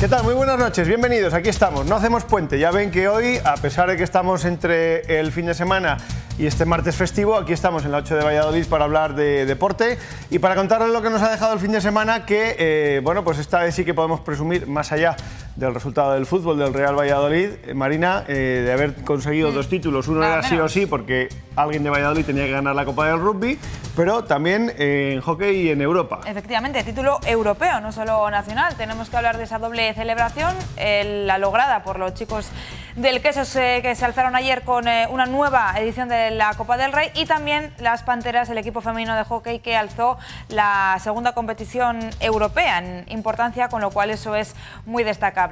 ¿Qué tal? Muy buenas noches, bienvenidos, aquí estamos. No hacemos puente, ya ven que hoy, a pesar de que estamos entre el fin de semana y este martes festivo, aquí estamos en la 8 de Valladolid para hablar de deporte y para contarles lo que nos ha dejado el fin de semana, que, bueno, pues esta vez sí que podemos presumir, más allá del resultado del fútbol del Real Valladolid, Marina, de haber conseguido dos títulos. Uno era sí o sí, porque alguien de Valladolid tenía que ganar la Copa del Rugby, pero también en hockey y en Europa. Efectivamente, título europeo, no solo nacional. Tenemos que hablar de esa doble celebración, la lograda por los chicos del Quesos, que se alzaron ayer con una nueva edición de la Copa del Rey, y también las Panteras, el equipo femenino de hockey, que alzó la segunda competición europea en importancia, con lo cual eso es muy destacable.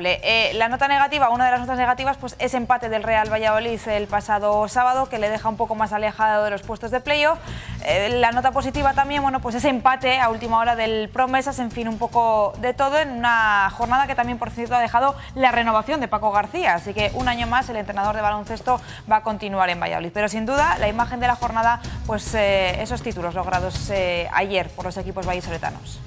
La nota negativa, una de las notas negativas, pues ese empate del Real Valladolid el pasado sábado, que le deja un poco más alejado de los puestos de playoff. La nota positiva también, bueno, pues ese empate a última hora del Promesas, en fin, un poco de todo en una jornada que también, por cierto, ha dejado la renovación de Paco García, así que un año más el entrenador de baloncesto va a continuar en Valladolid. Pero sin duda, la imagen de la jornada, pues esos títulos logrados ayer por los equipos vallisoletanos.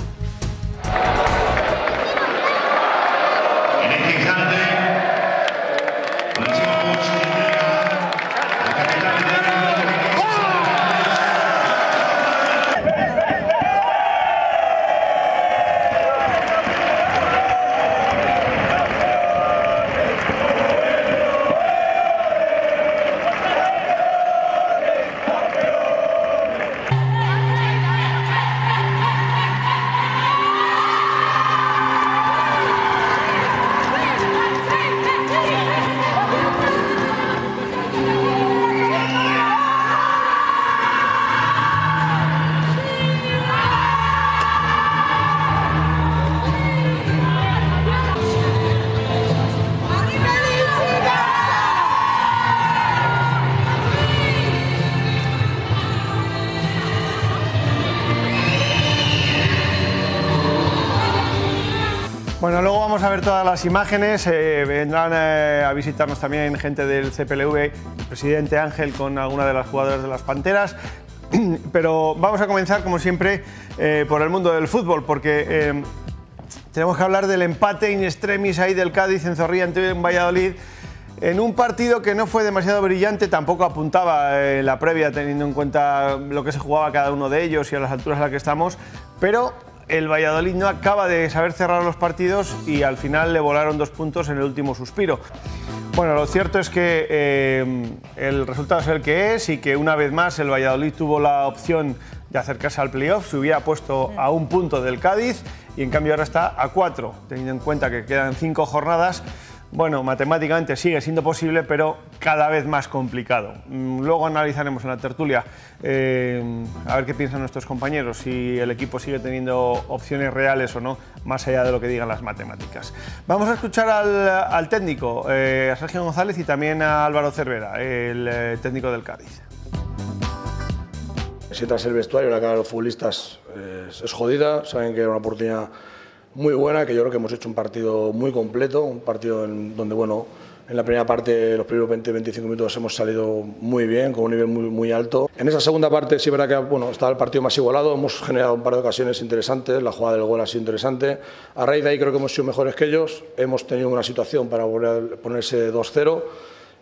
Bueno, luego vamos a ver todas las imágenes, vendrán a visitarnos también gente del CPLV, el presidente Ángel con alguna de las jugadoras de las Panteras, pero vamos a comenzar como siempre por el mundo del fútbol, porque tenemos que hablar del empate in extremis ahí del Cádiz en Zorrilla ante Valladolid, en un partido que no fue demasiado brillante, tampoco apuntaba la previa teniendo en cuenta lo que se jugaba cada uno de ellos y a las alturas a las que estamos, pero el Valladolid no acaba de saber cerrar los partidos y al final le volaron 2 puntos en el último suspiro. Bueno, lo cierto es que el resultado es el que es y que una vez más el Valladolid tuvo la opción de acercarse al playoff, se hubiera puesto a 1 punto del Cádiz y en cambio ahora está a 4, teniendo en cuenta que quedan 5 jornadas. Bueno, matemáticamente sigue siendo posible, pero cada vez más complicado. Luego analizaremos en la tertulia a ver qué piensan nuestros compañeros, si el equipo sigue teniendo opciones reales o no, más allá de lo que digan las matemáticas. Vamos a escuchar al técnico, a Sergio González, y también a Álvaro Cervera, el técnico del Cádiz. Si entras el vestuario, la cara de los futbolistas es jodida, saben que era una oportunidad muy buena, que yo creo que hemos hecho un partido muy completo, un partido donde, bueno, en la primera parte, los primeros 20-25 minutos hemos salido muy bien, con un nivel muy alto. En esa segunda parte sí es verdad que, bueno, estaba el partido más igualado, hemos generado un par de ocasiones interesantes, la jugada del gol ha sido interesante. A raíz de ahí creo que hemos sido mejores que ellos, hemos tenido una situación para volver a ponerse 2-0.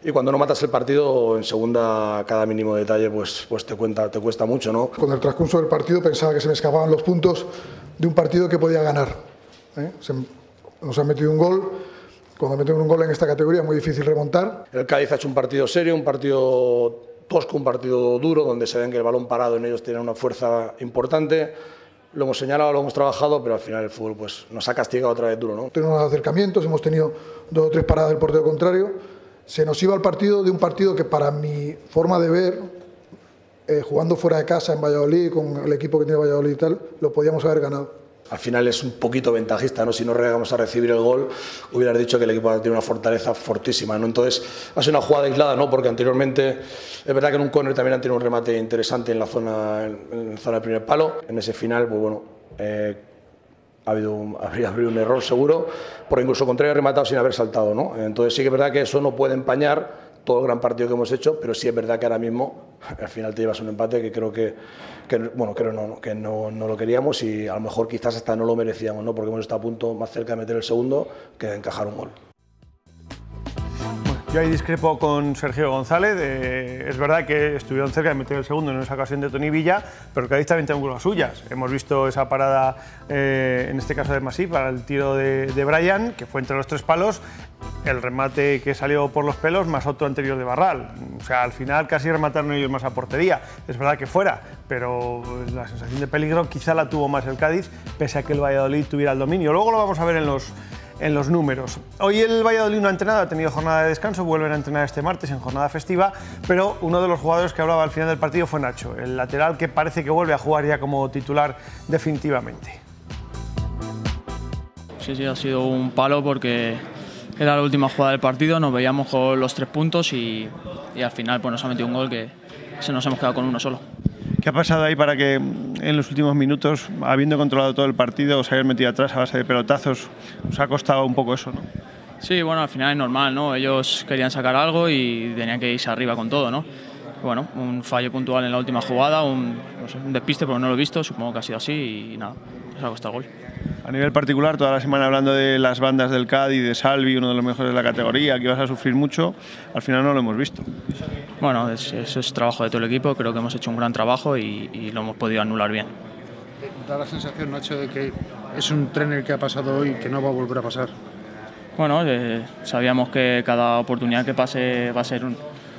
Y cuando no matas el partido, en segunda, cada mínimo detalle pues te cuesta mucho, ¿no? Con el transcurso del partido pensaba que se me escapaban los puntos de un partido que podía ganar. Nos han metido un gol. Cuando meten un gol en esta categoría es muy difícil remontar. El Cádiz ha hecho un partido serio, un partido tosco, un partido duro, donde se ven que el balón parado en ellos tiene una fuerza importante. Lo hemos señalado, lo hemos trabajado, pero al final el fútbol pues, nos ha castigado otra vez duro, ¿no? Tenemos acercamientos, hemos tenido 2 o 3 paradas del portero contrario. Se nos iba el partido de un partido que, para mi forma de ver, jugando fuera de casa en Valladolid, con el equipo que tiene Valladolid y tal, lo podíamos haber ganado. Al final es un poquito ventajista, ¿no? Si no llegamos a recibir el gol, hubieras dicho que el equipo tiene una fortaleza fortísima, ¿no? Entonces, ha sido una jugada aislada, ¿no? Porque anteriormente, es verdad que en un córner también han tenido un remate interesante en la zona del primer palo. En ese final, pues bueno, habría habido un error seguro, porque incluso contrario ha rematado sin haber saltado, ¿no? Entonces sí que es verdad que eso no puede empañar todo el gran partido que hemos hecho, pero sí es verdad que ahora mismo al final te llevas un empate que creo que no lo queríamos y a lo mejor quizás hasta no lo merecíamos, ¿no? Porque hemos estado a punto más cerca de meter el segundo que de encajar un gol. Yo ahí discrepo con Sergio González. Es verdad que estuvieron cerca de meter el segundo en esa ocasión de Toni Villa, pero Cádiz también tuvo las suyas. Hemos visto esa parada, en este caso de Masip, para el tiro de Brian, que fue entre los tres palos, el remate que salió por los pelos, más otro anterior de Barral. O sea, al final casi remataron ellos más a portería. Es verdad que fuera, pero la sensación de peligro quizá la tuvo más el Cádiz, pese a que el Valladolid tuviera el dominio. Luego lo vamos a ver en los números. Hoy el Valladolid no ha entrenado, ha tenido jornada de descanso, vuelven a entrenar este martes en jornada festiva, pero uno de los jugadores que hablaba al final del partido fue Nacho, el lateral que parece que vuelve a jugar ya como titular definitivamente. Sí, ha sido un palo porque era la última jugada del partido, nos veíamos con los 3 puntos y al final pues nos ha metido un gol que nos hemos quedado con uno solo. ¿Qué ha pasado ahí para que en los últimos minutos, habiendo controlado todo el partido, os hayáis metido atrás a base de pelotazos? Os ha costado un poco eso, ¿no? Sí, bueno, al final es normal, ¿no? Ellos querían sacar algo y tenían que irse arriba con todo, ¿no? Bueno, un fallo puntual en la última jugada, un despiste, pero no lo he visto, supongo que ha sido así y nada, nos ha costado el gol. A nivel particular, toda la semana hablando de las bandas del Cádiz, de Salvi, uno de los mejores de la categoría, que ibas a sufrir mucho, al final no lo hemos visto. Bueno, eso es trabajo de todo el equipo, creo que hemos hecho un gran trabajo y lo hemos podido anular bien. Da la sensación, Nacho, de que es un tren el que ha pasado hoy y que no va a volver a pasar. Bueno, sabíamos que cada oportunidad que pase va a ser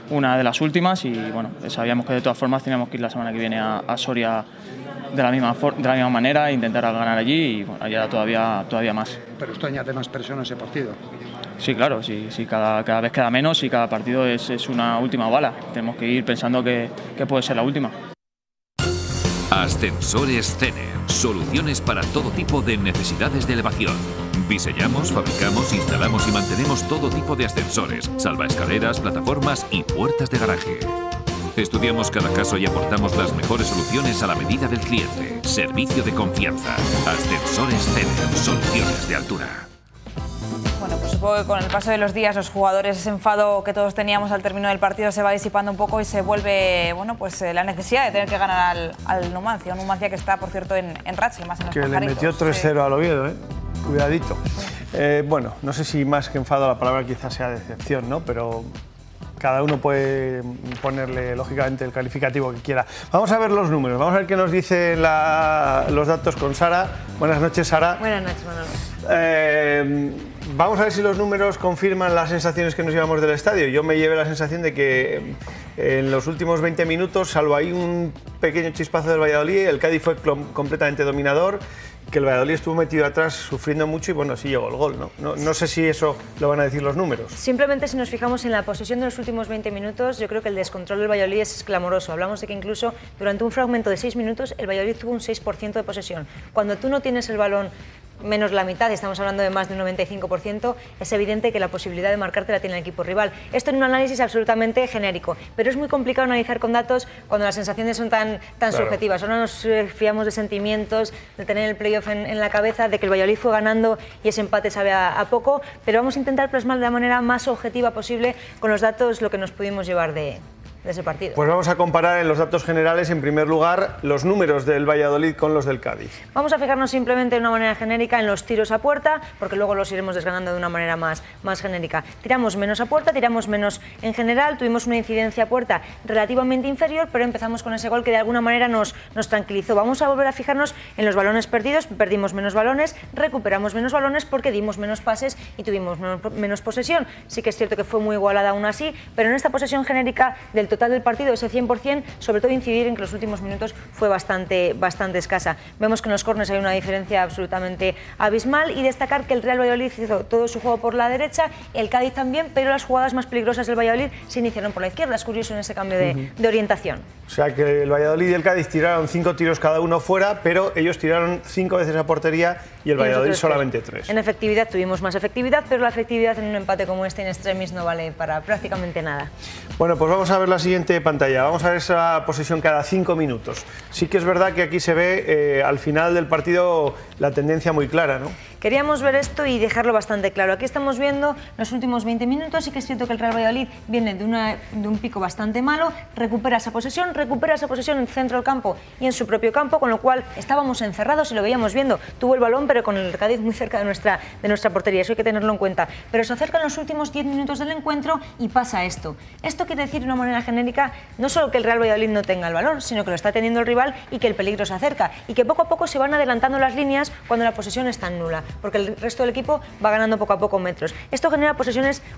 una de las últimas y bueno, sabíamos que de todas formas teníamos que ir la semana que viene a Soria de la misma manera, intentar ganar allí y bueno, allá todavía más. Pero esto añade más presión a ese partido. Sí, claro, sí, cada vez queda menos y cada partido es una última bala. Tenemos que ir pensando que puede ser la última. Ascensores Cener, soluciones para todo tipo de necesidades de elevación. Diseñamos, fabricamos, instalamos y mantenemos todo tipo de ascensores, salvaescaleras, plataformas y puertas de garaje. Estudiamos cada caso y aportamos las mejores soluciones a la medida del cliente. Servicio de confianza. Ascensores Cener, soluciones de altura. Bueno, pues supongo que con el paso de los días los jugadores, ese enfado que todos teníamos al término del partido se va disipando un poco y se vuelve, bueno, pues la necesidad de tener que ganar al Numancia. Un Numancia que está, por cierto, en racha, más en los pajaritos. Que le metió 3-0 al Oviedo, ¿eh? Cuidadito. Bueno, no sé si más que enfado la palabra quizás sea decepción, ¿no? Pero cada uno puede ponerle, lógicamente, el calificativo que quiera. Vamos a ver los números, vamos a ver qué nos dicen los datos con Sara. Buenas noches, Sara. Buenas noches, Manolo. Vamos a ver si los números confirman las sensaciones que nos llevamos del estadio. Yo me llevé la sensación de que en los últimos 20 minutos, salvo ahí un pequeño chispazo del Valladolid, el Cádiz fue completamente dominador, que el Valladolid estuvo metido atrás sufriendo mucho y bueno, sí llegó el gol, ¿no? No sé si eso lo van a decir los números. Simplemente si nos fijamos en la posesión de los últimos 20 minutos, yo creo que el descontrol del Valladolid es clamoroso. Hablamos de que incluso durante un fragmento de 6 minutos el Valladolid tuvo un 6% de posesión. Cuando tú no tienes el balón menos la mitad, estamos hablando de más de un 95%, es evidente que la posibilidad de marcarte la tiene el equipo rival. Esto en un análisis absolutamente genérico, pero es muy complicado analizar con datos cuando las sensaciones son tan claro, subjetivas. Ahora nos fiamos de sentimientos, de tener el playoff en la cabeza, de que el Valladolid fue ganando y ese empate sabe a poco, pero vamos a intentar plasmar de la manera más objetiva posible con los datos lo que nos pudimos llevar de ese partido. Pues vamos a comparar en los datos generales, en primer lugar, los números del Valladolid con los del Cádiz. Vamos a fijarnos simplemente de una manera genérica en los tiros a puerta, porque luego los iremos desgranando de una manera más genérica. Tiramos menos a puerta, tiramos menos en general, tuvimos una incidencia a puerta relativamente inferior, pero empezamos con ese gol que de alguna manera nos tranquilizó. Vamos a volver a fijarnos en los balones perdidos, perdimos menos balones, recuperamos menos balones porque dimos menos pases y tuvimos menos posesión. Sí que es cierto que fue muy igualada aún así, pero en esta posesión genérica del total del partido, ese 100%, sobre todo incidir en que los últimos minutos fue bastante escasa. Vemos que en los córneres hay una diferencia absolutamente abismal y destacar que el Real Valladolid hizo todo su juego por la derecha, el Cádiz también, pero las jugadas más peligrosas del Valladolid se iniciaron por la izquierda. Es curioso en ese cambio de orientación. O sea que el Valladolid y el Cádiz tiraron 5 tiros cada uno fuera, pero ellos tiraron 5 veces a portería y el Valladolid solamente 3. En efectividad tuvimos más efectividad, pero la efectividad en un empate como este en extremis no vale para prácticamente nada. Bueno, pues vamos a ver la siguiente pantalla. Vamos a ver esa posesión cada 5 minutos. Sí que es verdad que aquí se ve al final del partido la tendencia muy clara, ¿no? Queríamos ver esto y dejarlo bastante claro. Aquí estamos viendo los últimos 20 minutos y que es cierto que el Real Valladolid viene de un pico bastante malo, recupera esa posesión en el centro del campo y en su propio campo, con lo cual estábamos encerrados y lo veíamos viendo. Tuvo el balón, pero con el Cádiz muy cerca de nuestra portería, eso hay que tenerlo en cuenta. Pero se acercan los últimos 10 minutos del encuentro y pasa esto. Esto quiere decir de una manera genérica no solo que el Real Valladolid no tenga el balón, sino que lo está teniendo el rival y que el peligro se acerca y que poco a poco se van adelantando las líneas cuando la posesión es tan nula, porque el resto del equipo va ganando poco a poco metros. Esto genera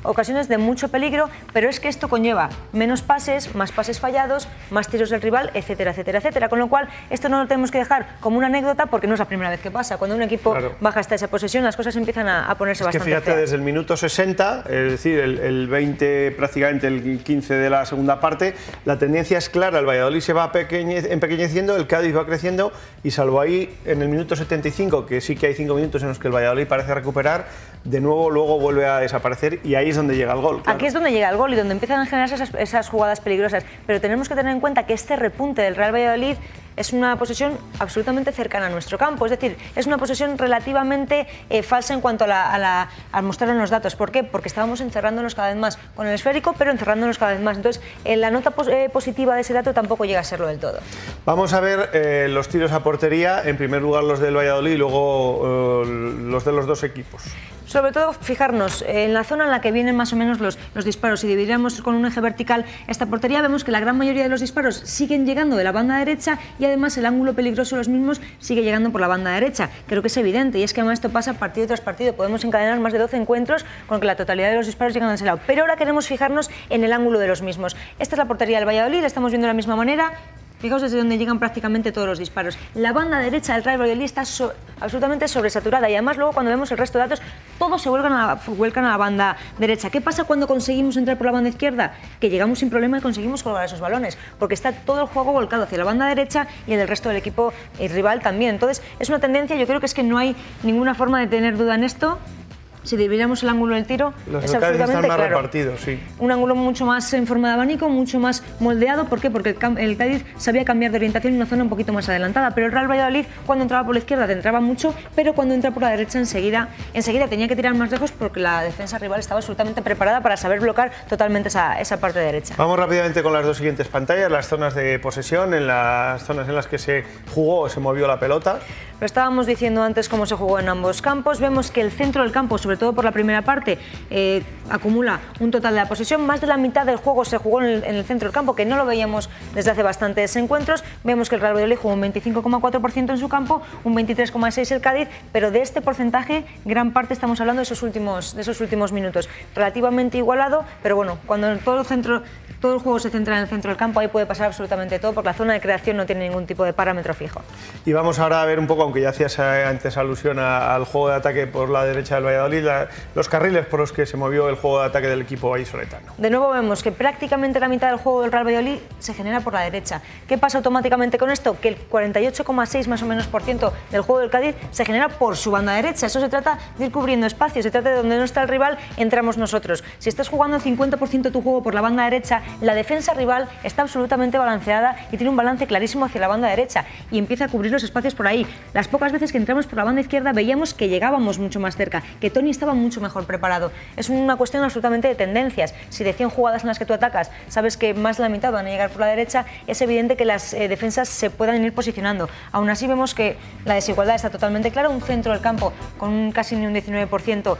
ocasiones de mucho peligro, pero es que esto conlleva menos pases, más pases fallados, más tiros del rival, etcétera, etcétera, etcétera. Con lo cual, esto no lo tenemos que dejar como una anécdota porque no es la primera vez que pasa. Cuando un equipo baja hasta esa posesión, las cosas empiezan a ponerse bastante feas. Fíjate, desde el minuto 60, es decir, el 20, prácticamente el 15 de la segunda parte, la tendencia es clara. El Valladolid se va empequeñeciendo, el Cádiz va creciendo y salvo ahí en el minuto 75, que sí que hay 5 minutos en los que el Valladolid parece recuperar, de nuevo luego vuelve a desaparecer y ahí es donde llega el gol. Claro. Aquí es donde llega el gol y donde empiezan a generarse esas jugadas peligrosas, pero tenemos que tener en cuenta que este repunte del Real Valladolid es una posesión absolutamente cercana a nuestro campo, es decir, es una posesión relativamente falsa en cuanto a mostrar los datos. ¿Por qué? Porque estábamos encerrándonos cada vez más con el esférico, pero encerrándonos cada vez más. Entonces, la nota positiva de ese dato tampoco llega a serlo del todo. Vamos a ver los tiros a portería, en primer lugar los del Valladolid y luego los de los dos equipos. Sobre todo fijarnos en la zona en la que vienen más o menos los disparos. Si dividiéramos con un eje vertical esta portería, vemos que la gran mayoría de los disparos siguen llegando de la banda derecha y además el ángulo peligroso de los mismos sigue llegando por la banda derecha. Creo que es evidente y es que además esto pasa partido tras partido. Podemos encadenar más de 12 encuentros con que la totalidad de los disparos llegan de ese lado. Pero ahora queremos fijarnos en el ángulo de los mismos. Esta es la portería del Valladolid, la estamos viendo de la misma manera. Fijaos desde donde llegan prácticamente todos los disparos. La banda derecha del Real Valladolid está absolutamente sobresaturada y además luego cuando vemos el resto de datos todos se vuelcan a la banda derecha. ¿Qué pasa cuando conseguimos entrar por la banda izquierda? Que llegamos sin problema y conseguimos colgar esos balones, porque está todo el juego volcado hacia la banda derecha y el del resto del equipo rival también. Entonces es una tendencia, yo creo que es que no hay ninguna forma de tener duda en esto. Si dividiéramos el ángulo del tiro, es absolutamente claro. Repartidos, sí. Un ángulo mucho más en forma de abanico, mucho más moldeado. ¿Por qué? Porque el Cádiz sabía cambiar de orientación en una zona un poquito más adelantada. Pero el Real Valladolid, cuando entraba por la izquierda, te entraba mucho, pero cuando entra por la derecha, enseguida tenía que tirar más lejos porque la defensa rival estaba absolutamente preparada para saber bloquear totalmente esa parte derecha. Vamos rápidamente con las dos siguientes pantallas, las zonas de posesión, en las zonas en las que se jugó o se movió la pelota. Lo estábamos diciendo antes cómo se jugó en ambos campos. Vemos que el centro del campo, sobre todo por la primera parte, acumula un total de la posesión. Más de la mitad del juego se jugó en el centro del campo, que no lo veíamos desde hace bastantes encuentros. Vemos que el Real Valladolid jugó un 25,4% en su campo, un 23,6% el Cádiz, pero de este porcentaje, gran parte estamos hablando de esos últimos minutos. Relativamente igualado, pero bueno, cuando todo el juego se centra en el centro del campo, ahí puede pasar absolutamente todo, porque la zona de creación no tiene ningún tipo de parámetro fijo. Y vamos ahora a ver un poco, aunque ya hacías antes alusión al juego de ataque por la derecha del Valladolid, los carriles por los que se movió el juego de ataque del equipo vallisoletano. De nuevo vemos que prácticamente la mitad del juego del Real Valladolid se genera por la derecha. ¿Qué pasa automáticamente con esto? Que el 48,6 más o menos % del juego del Cádiz se genera por su banda derecha. Eso se trata de ir cubriendo espacios, se trata de donde no está el rival, entramos nosotros. Si estás jugando el 50% de tu juego por la banda derecha, la defensa rival está absolutamente balanceada y tiene un balance clarísimo hacia la banda derecha y empieza a cubrir los espacios por ahí. Las pocas veces que entramos por la banda izquierda veíamos que llegábamos mucho más cerca, que Toni estaba mucho mejor preparado. Es una cuestión absolutamente de tendencias. Si de 100 jugadas en las que tú atacas sabes que más de la mitad van a llegar por la derecha, es evidente que las defensas se puedan ir posicionando. Aún así vemos que la desigualdad está totalmente clara, un centro del campo con casi ni un 19%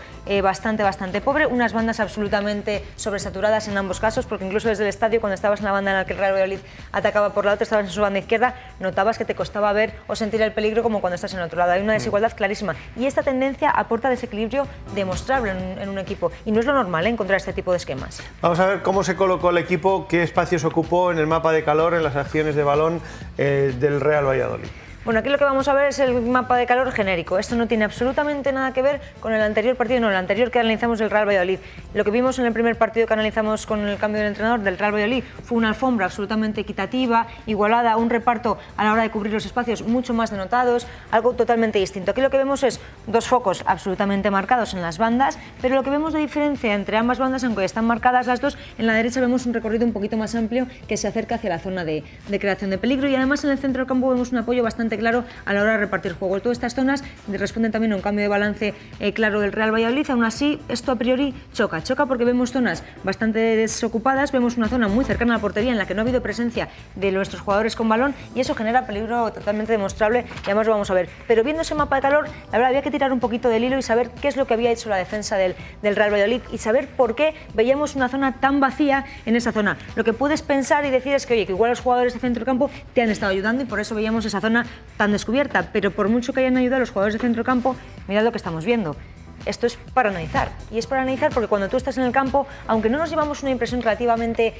bastante pobre, unas bandas absolutamente sobresaturadas en ambos casos, porque incluso desde el estadio, cuando estabas en la banda en la que el Real Valladolid atacaba por la otra, estabas en su banda izquierda, notabas que te costaba ver o sentir el peligro como cuando estás en el otro lado. Hay una desigualdad clarísima y esta tendencia aporta desequilibrio demostrable en un equipo y no es lo normal encontrar este tipo de esquemas. Vamos a ver cómo se colocó el equipo, qué espacios ocupó en el mapa de calor, en las acciones de balón del Real Valladolid. Bueno, aquí lo que vamos a ver es el mapa de calor genérico. Esto no tiene absolutamente nada que ver con el anterior partido, no, el anterior que analizamos del Real Valladolid. Lo que vimos en el primer partido que analizamos con el cambio del entrenador del Real Valladolid fue una alfombra absolutamente equitativa, igualada, un reparto a la hora de cubrir los espacios mucho más denotados, algo totalmente distinto. Aquí lo que vemos es dos focos absolutamente marcados en las bandas, pero lo que vemos de diferencia entre ambas bandas, aunque están marcadas las dos, en la derecha vemos un recorrido un poquito más amplio que se acerca hacia la zona de creación de peligro y además en el centro del campo vemos un apoyo bastante bastante claro a la hora de repartir juego. Todas estas zonas responden también a un cambio de balance claro del Real Valladolid. Aún así, esto a priori choca porque vemos zonas bastante desocupadas, vemos una zona muy cercana a la portería en la que no ha habido presencia de nuestros jugadores con balón y eso genera peligro totalmente demostrable y además lo vamos a ver. Pero viendo ese mapa de calor, la verdad había que tirar un poquito del hilo y saber qué es lo que había hecho la defensa del Real Valladolid y saber por qué veíamos una zona tan vacía en esa zona. Lo que puedes pensar y decir es que, oye, que igual los jugadores de centro campo te han estado ayudando y por eso veíamos esa zona tan descubierta, pero por mucho que hayan ayudado los jugadores de centro campo, mirad lo que estamos viendo. Esto es para analizar, y es para analizar porque cuando tú estás en el campo, aunque no nos llevamos una impresión relativamente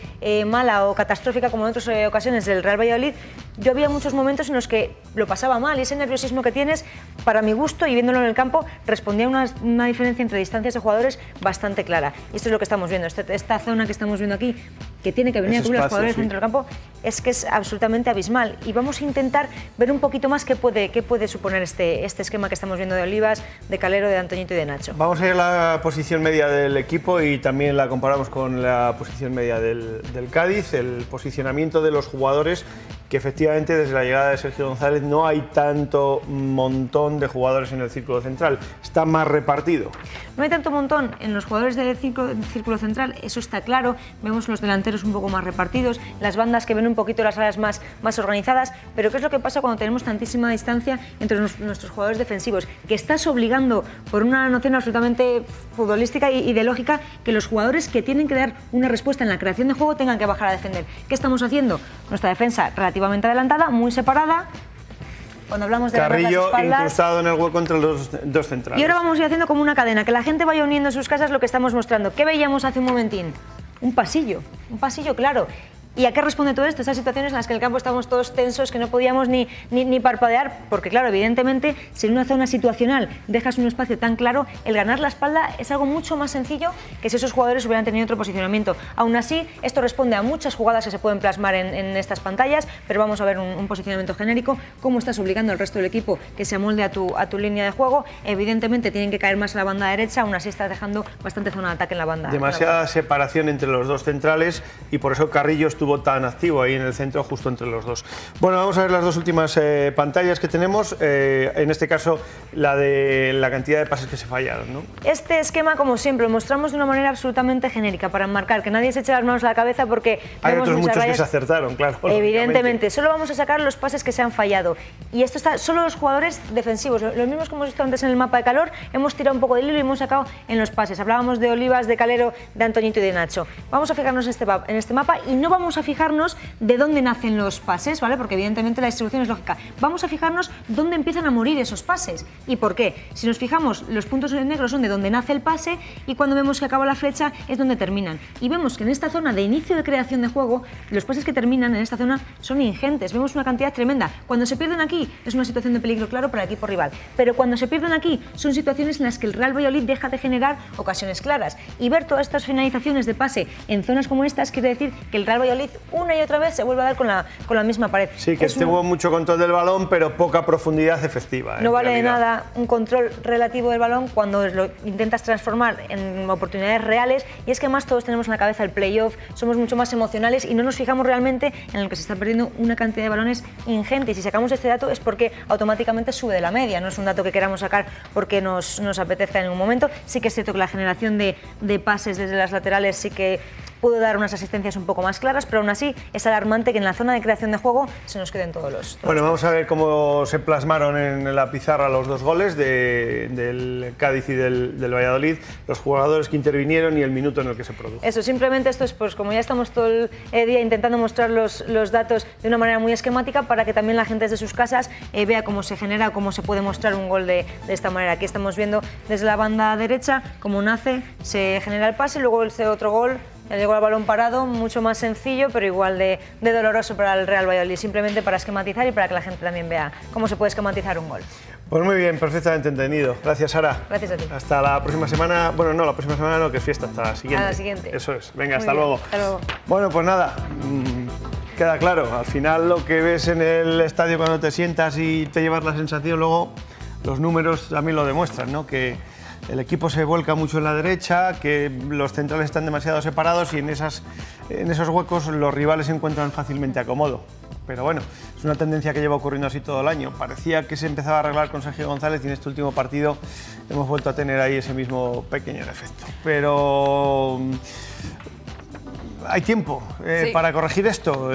mala o catastrófica como en otras ocasiones del Real Valladolid, yo había muchos momentos en los que lo pasaba mal y ese nerviosismo que tienes, para mi gusto y viéndolo en el campo, respondía a una diferencia entre distancias de jugadores bastante clara. Y esto es lo que estamos viendo, esta zona que estamos viendo aquí, que tiene que venir a cubrir a los jugadores dentro del campo, es que es absolutamente abismal. Y vamos a intentar ver un poquito más qué puede suponer este esquema que estamos viendo de Olivas, de Calero, de Antoñito y de Nacho. Vamos a ir a la posición media del equipo y también la comparamos con la posición media del Cádiz, el posicionamiento de los jugadores, que efectivamente desde la llegada de Sergio González no hay tanto montón de jugadores en el círculo central, está más repartido. No hay tanto montón en los jugadores del círculo central, eso está claro, vemos los delanteros un poco más repartidos, las bandas que ven un poquito las áreas más organizadas, pero ¿qué es lo que pasa cuando tenemos tantísima distancia entre nuestros jugadores defensivos? Que estás obligando, por una noción absolutamente futbolística y de lógica, que los jugadores que tienen que dar una respuesta en la creación de juego tengan que bajar a defender. ¿Qué estamos haciendo? Nuestra defensa relativamente adelantada, muy separada. Cuando hablamos de Carrillo incrustado en el hueco entre los dos centrales. Y ahora vamos a ir haciendo como una cadena, que la gente vaya uniendo en sus casas lo que estamos mostrando. ¿Qué veíamos hace un momentín? Un pasillo claro. ¿Y a qué responde todo esto? Esas situaciones en las que en el campo estábamos todos tensos, que no podíamos ni parpadear, porque claro, evidentemente, si en una zona situacional dejas un espacio tan claro, el ganar la espalda es algo mucho más sencillo que si esos jugadores hubieran tenido otro posicionamiento. Aún así, esto responde a muchas jugadas que se pueden plasmar en estas pantallas, pero vamos a ver un posicionamiento genérico, cómo estás obligando al resto del equipo que se amolde a tu línea de juego. Evidentemente tienen que caer más a la banda derecha, aún así estás dejando bastante zona de ataque en la banda. Demasiada separación entre los dos centrales y por eso Carrillo estuvo tan activo ahí en el centro, justo entre los dos. Bueno, vamos a ver las dos últimas pantallas que tenemos, en este caso la de la cantidad de pases que se fallaron, ¿no? Este esquema, como siempre, lo mostramos de una manera absolutamente genérica, para marcar que nadie se eche las manos a la cabeza porque hay otros muchos que se acertaron, claro. Evidentemente, solo vamos a sacar los pases que se han fallado. Y esto está solo los jugadores defensivos, los mismos que hemos visto antes en el mapa de calor, hemos tirado un poco del hilo y hemos sacado en los pases. Hablábamos de Olivas, de Calero, de Antoñito y de Nacho. Vamos a fijarnos en este mapa y no vamos a fijarnos de dónde nacen los pases, ¿vale? Porque evidentemente la distribución es lógica. Vamos a fijarnos dónde empiezan a morir esos pases. ¿Y por qué? Si nos fijamos, los puntos negros son de donde nace el pase y cuando vemos que acaba la flecha es donde terminan. Y vemos que en esta zona de inicio de creación de juego, los pases que terminan en esta zona son ingentes. Vemos una cantidad tremenda. Cuando se pierden aquí es una situación de peligro claro para el equipo rival. Pero cuando se pierden aquí son situaciones en las que el Real Valladolid deja de generar ocasiones claras. Y ver todas estas finalizaciones de pase en zonas como estas quiere decir que el Real Valladolid una y otra vez se vuelve a dar con la misma pared. Sí, que tuvo mucho control del balón, pero poca profundidad efectiva. No vale de nada un control relativo del balón cuando lo intentas transformar en oportunidades reales, y es que más todos tenemos en la cabeza el playoff, somos mucho más emocionales y no nos fijamos realmente en el que se está perdiendo una cantidad de balones ingente. Y si sacamos este dato es porque automáticamente sube de la media, no es un dato que queramos sacar porque nos apetezca en ningún momento. Sí que es cierto que la generación de pases desde las laterales sí que pudo dar unas asistencias un poco más claras, pero aún así es alarmante que en la zona de creación de juego se nos queden todos los... Bueno, vamos a ver cómo se plasmaron en la pizarra los dos goles del Cádiz y del Valladolid, los jugadores que intervinieron y el minuto en el que se produjo. Eso, simplemente esto es, pues como ya estamos todo el día intentando mostrar los datos de una manera muy esquemática para que también la gente desde sus casas vea cómo se genera, cómo se puede mostrar un gol de esta manera. Aquí estamos viendo desde la banda derecha cómo nace, se genera el pase, luego el otro gol. Ya llegó el balón parado, mucho más sencillo, pero igual de doloroso para el Real Valladolid, simplemente para esquematizar y para que la gente también vea cómo se puede esquematizar un gol. Pues muy bien, perfectamente entendido. Gracias, Sara. Gracias a ti. Hasta la próxima semana. Bueno, no, la próxima semana no, que es fiesta, hasta la siguiente. A la siguiente. Eso es. Venga, Muy hasta bien. luego. Hasta luego. Bueno, pues nada, queda claro. Al final lo que ves en el estadio cuando te sientas y te llevas la sensación, luego los números también lo demuestran, ¿no? Que el equipo se vuelca mucho en la derecha, que los centrales están demasiado separados y en esos huecos los rivales se encuentran fácilmente acomodo. pero bueno, es una tendencia que lleva ocurriendo así todo el año. Parecía que se empezaba a arreglar con Sergio González y en este último partido hemos vuelto a tener ahí ese mismo pequeño defecto. Pero hay tiempo para corregir esto.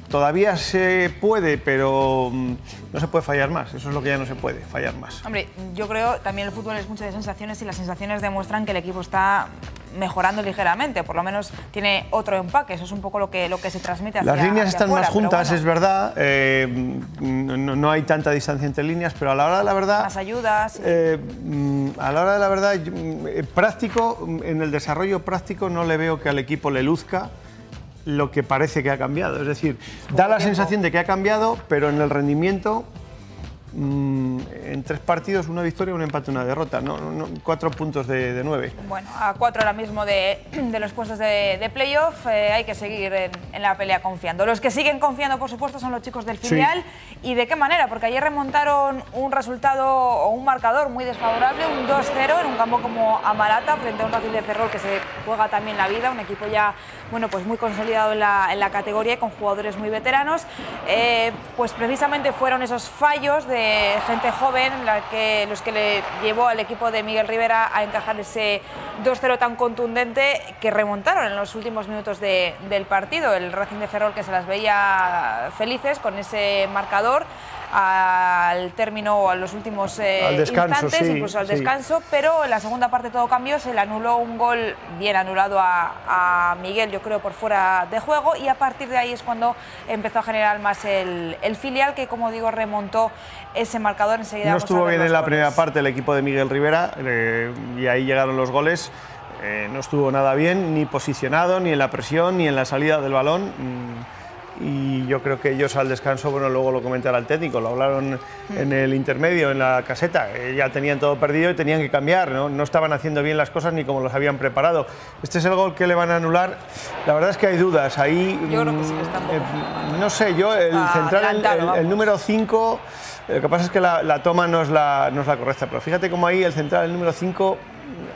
Todavía se puede, pero no se puede fallar más. Eso es lo que ya no se puede, fallar más. Hombre, yo creo también el fútbol es mucho de sensaciones y las sensaciones demuestran que el equipo está mejorando ligeramente, por lo menos tiene otro empaque, eso es un poco lo que se transmite hacia Las líneas están afuera, más juntas, bueno, es verdad, no hay tanta distancia entre líneas, pero a la hora de la verdad... Más ayudas. A la hora de la verdad, práctico, en el desarrollo práctico no le veo que al equipo le luzca lo que parece que ha cambiado, es decir, da la sensación de que ha cambiado, pero en el rendimiento... en 3 partidos, una victoria, un empate, una derrota, 4 puntos de 9. Bueno, a 4 ahora mismo de los puestos de playoff, hay que seguir en la pelea confiando. Los que siguen confiando, por supuesto, son los chicos del filial. Sí. ¿Y de qué manera? Porque ayer remontaron un resultado o un marcador muy desfavorable, un 2-0 en un campo como Amarata, frente a un Racing de Ferrol que se juega también la vida, un equipo ya, bueno, pues muy consolidado en la categoría y con jugadores muy veteranos. Pues precisamente fueron esos fallos de gente joven los que le llevó al equipo de Miguel Rivera a encajar ese 2-0 tan contundente que remontaron en los últimos minutos del partido. El Racing de Ferrol, que se las veía felices con ese marcador al término o a los últimos instantes, sí, incluso al descanso, pero en la segunda parte todo cambió, se le anuló un gol bien anulado a Miguel, yo creo por fuera de juego, y a partir de ahí es cuando empezó a generar más el filial, que como digo remontó ese marcador. Enseguida no estuvo bien en la primera parte el equipo de Miguel Rivera y ahí llegaron los goles. No estuvo nada bien, ni posicionado, ni en la presión, ni en la salida del balón. Y yo creo que ellos al descanso, bueno, luego lo comentará el técnico, lo hablaron en el intermedio, en la caseta, ya tenían todo perdido y tenían que cambiar, no estaban haciendo bien las cosas ni como los habían preparado. Este es el gol que le van a anular, la verdad es que hay dudas, ahí yo creo que sí que está no sé, yo el central, el número 5, lo que pasa es que la toma no es la correcta, pero fíjate cómo ahí el central, el número 5,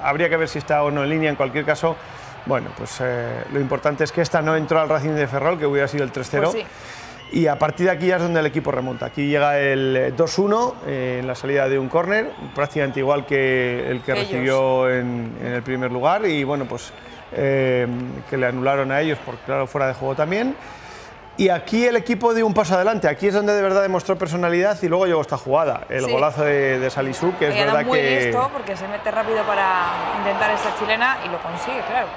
habría que ver si está o no en línea, en cualquier caso. Bueno, pues lo importante es que esta no entró al Racing de Ferrol, que hubiera sido el 3-0. Pues sí. Y a partir de aquí ya es donde el equipo remonta. Aquí llega el 2-1 en la salida de un córner, prácticamente igual que el que recibió en el primer lugar. Y bueno, pues que le anularon a ellos por claro fuera de juego también. Y aquí el equipo dio un paso adelante, aquí es donde de verdad demostró personalidad y luego llegó esta jugada, el golazo de Salisu, que es verdad muy listo porque se mete rápido para intentar esta chilena y lo consigue, claro.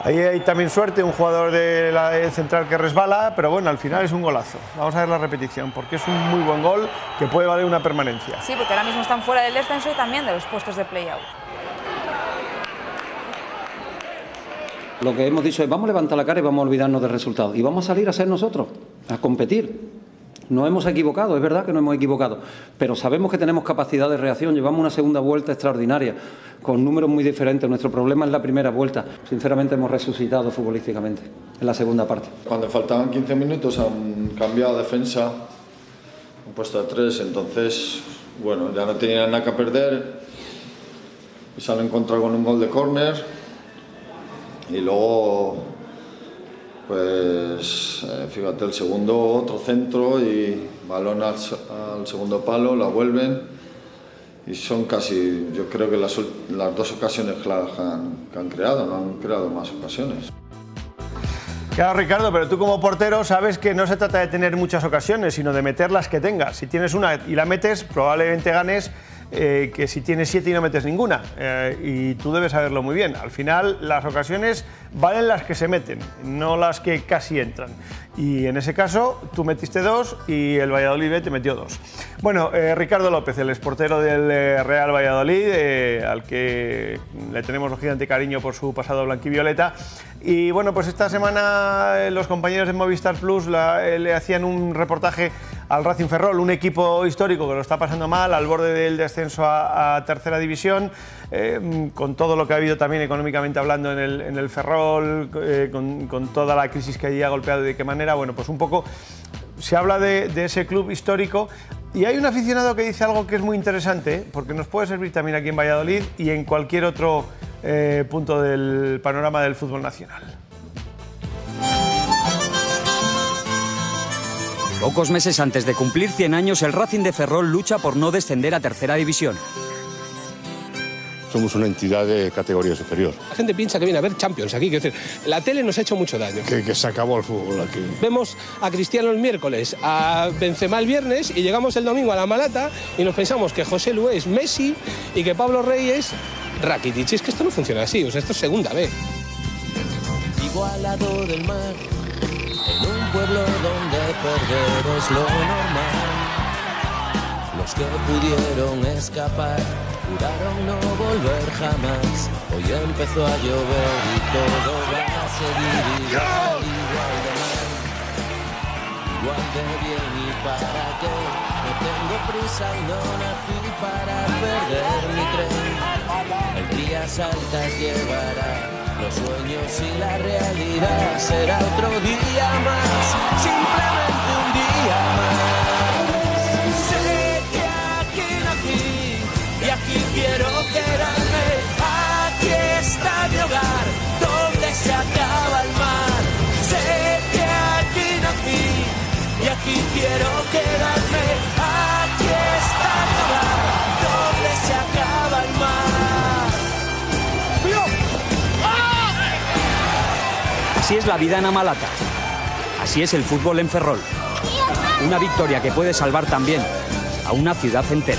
Ahí hay también suerte, un jugador de la central que resbala, pero bueno, al final es un golazo. Vamos a ver la repetición, porque es un muy buen gol que puede valer una permanencia. Sí, porque ahora mismo están fuera del descenso y también de los puestos de play-out. Lo que hemos dicho es vamos a levantar la cara y vamos a olvidarnos del resultado y vamos a salir a ser nosotros, a competir. Nos hemos equivocado, es verdad que nos hemos equivocado, pero sabemos que tenemos capacidad de reacción, llevamos una segunda vuelta extraordinaria, con números muy diferentes. Nuestro problema es la primera vuelta. Sinceramente hemos resucitado futbolísticamente en la segunda parte. Cuando faltaban 15 minutos han cambiado defensa, han puesto a 3, entonces, bueno, ya no tenían nada que perder y se han encontrado con un gol de córner. Y luego, pues, fíjate, el segundo, otro centro y balón al segundo palo, la vuelven y son casi, yo creo que las 2 ocasiones que han creado, no han creado más ocasiones. Claro, Ricardo, pero tú como portero sabes que no se trata de tener muchas ocasiones, sino de meter las que tengas. Si tienes una y la metes, probablemente ganes que si tienes 7 y no metes ninguna. Y tú debes saberlo muy bien. Al final, las ocasiones valen las que se meten, no las que casi entran. Y en ese caso, tú metiste 2 y el Valladolid B te metió 2. Bueno, Ricardo López, el exportero del Real Valladolid, al que le tenemos un gigante cariño por su pasado blanquivioleta. Y bueno, pues esta semana los compañeros de Movistar Plus le hacían un reportaje al Racing Ferrol, un equipo histórico que lo está pasando mal, al borde del descenso a tercera división, con todo lo que ha habido también económicamente hablando en el Ferrol, con toda la crisis que allí ha golpeado y de qué manera. Bueno, pues un poco se habla de ese club histórico y hay un aficionado que dice algo que es muy interesante, porque nos puede servir también aquí en Valladolid y en cualquier otro punto del panorama del fútbol nacional. Pocos meses antes de cumplir 100 años, el Racing de Ferrol lucha por no descender a tercera división. Somos una entidad de categoría superior. La gente piensa que viene a ver Champions aquí. Quiero decir, la tele nos ha hecho mucho daño. Que se acabó el fútbol aquí. Vemos a Cristiano el miércoles, a Benzema el viernes y llegamos el domingo a La Malata y nos pensamos que José Lu es Messi y que Pablo Rey es Rakitic. Es que esto no funciona así, o sea, esto es segunda B. Vivo al lado del mar, en un pueblo donde perder es lo normal. Los que pudieron escapar juraron no volver jamás. Hoy empezó a llover y todo va a seguir igual, igual de mal, igual de bien. ¿Y para qué? No tengo prisa y no nací para perder mi tren. El día saltas llevará los sueños y la realidad. Será otro día más, simplemente un día más. Sé que aquí nací y aquí quiero quedarme. Aquí está mi hogar, donde se acaba el mar. Sé que aquí nací y aquí quiero quedarme. Aquí está mi hogar, donde se acaba el mar. Así es la vida en Amalata. Así es el fútbol en Ferrol. Una victoria que puede salvar también a una ciudad entera.